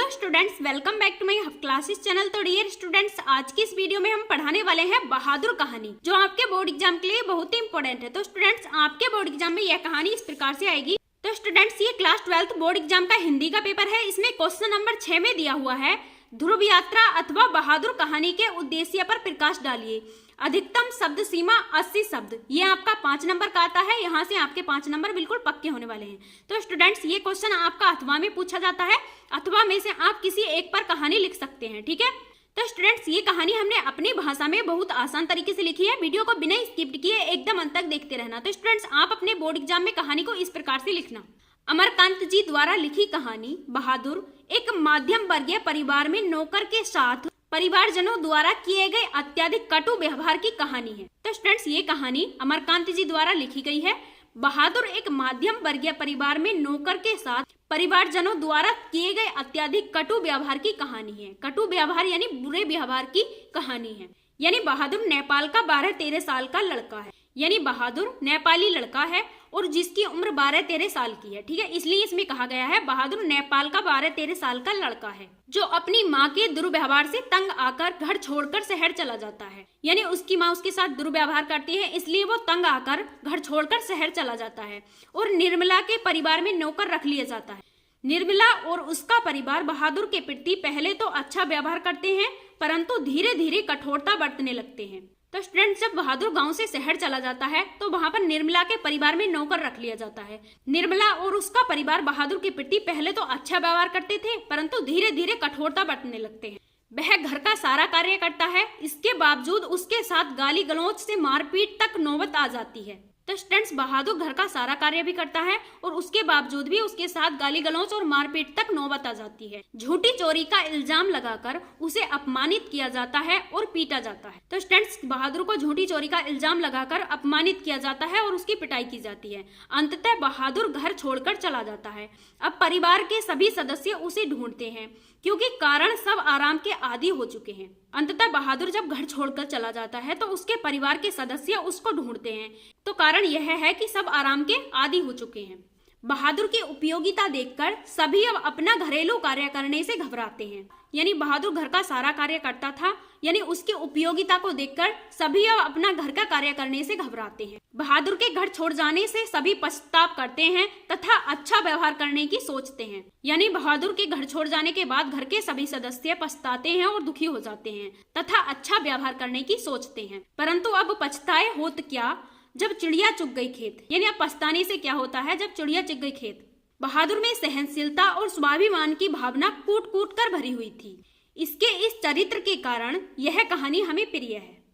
Hello students, welcome back to my classes channel. तो dear students, आज की इस वीडियो में हम पढ़ाने वाले हैं बहादुर कहानी, जो आपके बोर्ड एग्जाम के लिए बहुत ही इंपॉर्टेंट है। तो स्टूडेंट्स, आपके बोर्ड एग्जाम में यह कहानी इस प्रकार से आएगी। तो स्टूडेंट्स, ये क्लास 12th बोर्ड एग्जाम का हिंदी का पेपर है। इसमें क्वेश्चन नंबर 6 में दिया हुआ है, ध्रुव यात्रा अथवा बहादुर कहानी के उद्देश्य पर प्रकाश डालिए। अधिकतम शब्द सीमा 80 शब्द। ये आपका 5 नंबर का आता है। यहाँ से आपके 5 नंबर बिल्कुल पक्के होने वाले हैं। तो स्टूडेंट्स, ये क्वेश्चन आपका अथवा में पूछा जाता है। अथवा में से आप किसी एक पर कहानी लिख सकते हैं, ठीक है। तो स्टूडेंट्स, ये कहानी हमने अपनी भाषा में बहुत आसान तरीके से लिखी है। वीडियो को बिना स्किप किए एकदम अंत तक देखते रहना। तो स्टूडेंट्स, आप अपने बोर्ड एग्जाम में कहानी को इस प्रकार से लिखना। अमरकांत जी द्वारा लिखी कहानी बहादुर एक मध्यम वर्गीय परिवार में नौकर के साथ परिवारजनों द्वारा किए गए अत्यधिक कटु व्यवहार की कहानी है। तो स्टूडेंट्स, ये कहानी अमरकांत जी द्वारा लिखी गई है। बहादुर एक मध्यम वर्गीय परिवार में नौकर के साथ परिवारजनों द्वारा किए गए अत्यधिक कटु व्यवहार की कहानी है। कटु व्यवहार यानी बुरे व्यवहार की कहानी है। यानी बहादुर नेपाल का 12-13 साल का लड़का है। यानी बहादुर नेपाली लड़का है और जिसकी उम्र 12-13 साल की है, ठीक है। इसलिए इसमें कहा गया है बहादुर नेपाल का 12-13 साल का लड़का है, जो अपनी माँ के दुर्व्यवहार से तंग आकर घर छोड़कर शहर चला जाता है। यानी उसकी माँ उसके साथ दुर्व्यवहार करती है, इसलिए वो तंग आकर घर छोड़कर शहर चला जाता है और निर्मला के परिवार में नौकर रख लिया जाता है। निर्मला और उसका परिवार बहादुर के प्रति पहले तो अच्छा व्यवहार करते हैं, परंतु धीरे धीरे कठोरता बरतने लगते हैं। तो स्टूडेंट्स, जब बहादुर गांव से शहर चला जाता है तो वहां पर निर्मला के परिवार में नौकर रख लिया जाता है। निर्मला और उसका परिवार बहादुर के प्रति पहले तो अच्छा व्यवहार करते थे, परंतु धीरे धीरे कठोरता बरतने लगते हैं। वह घर का सारा कार्य करता है, इसके बावजूद उसके साथ गाली गलौज से मारपीट तक नौबत आ जाती है। तो स्टूडेंट्स, बहादुर घर का सारा कार्य भी करता है और उसके बावजूद भी उसके साथ गाली गलौज और मारपीट तक नौबत आ जाती है। झूठी चोरी का इल्जाम लगाकर उसे अपमानित किया जाता है और पीटा जाता है। तो स्टूडेंट्स, बहादुर को झूठी चोरी का इल्जाम लगाकर अपमानित किया जाता है और उसकी पिटाई की जाती है। अंततः बहादुर घर छोड़कर चला जाता है। अब परिवार के सभी सदस्य उसे ढूंढते हैं, क्योंकि कारण सब आराम के आदी हो चुके हैं। अंततः बहादुर जब घर छोड़कर चला जाता है तो उसके परिवार के सदस्य उसको ढूंढते हैं। तो कारण यह है कि सब आराम के आदी हो चुके हैं। बहादुर की उपयोगिता देखकर सभी अब अपना घरेलू कार्य करने से घबराते हैं। यानी बहादुर घर का सारा कार्य करता था, यानी उसकी उपयोगिता को देखकर सभी अब अपना घर का कार्य करने से घबराते हैं। बहादुर के घर छोड़ जाने से सभी पश्चाताप करते हैं तथा अच्छा व्यवहार करने की सोचते हैं। यानी बहादुर के घर छोड़ जाने के बाद घर के सभी सदस्य पछताते हैं और दुखी हो जाते हैं तथा अच्छा व्यवहार करने की सोचते हैं। परंतु अब पछताए होत क्या, जब चिड़िया चुग गई खेत। यानी अब पछताने से क्या होता है, जब चिड़िया चुग गई खेत। बहादुर में सहनशीलता और स्वाभिमान की भावना कूट कूट कर भरी हुई थी। इसके इस चरित्र के कारण यह कहानी हमें प्रिय है।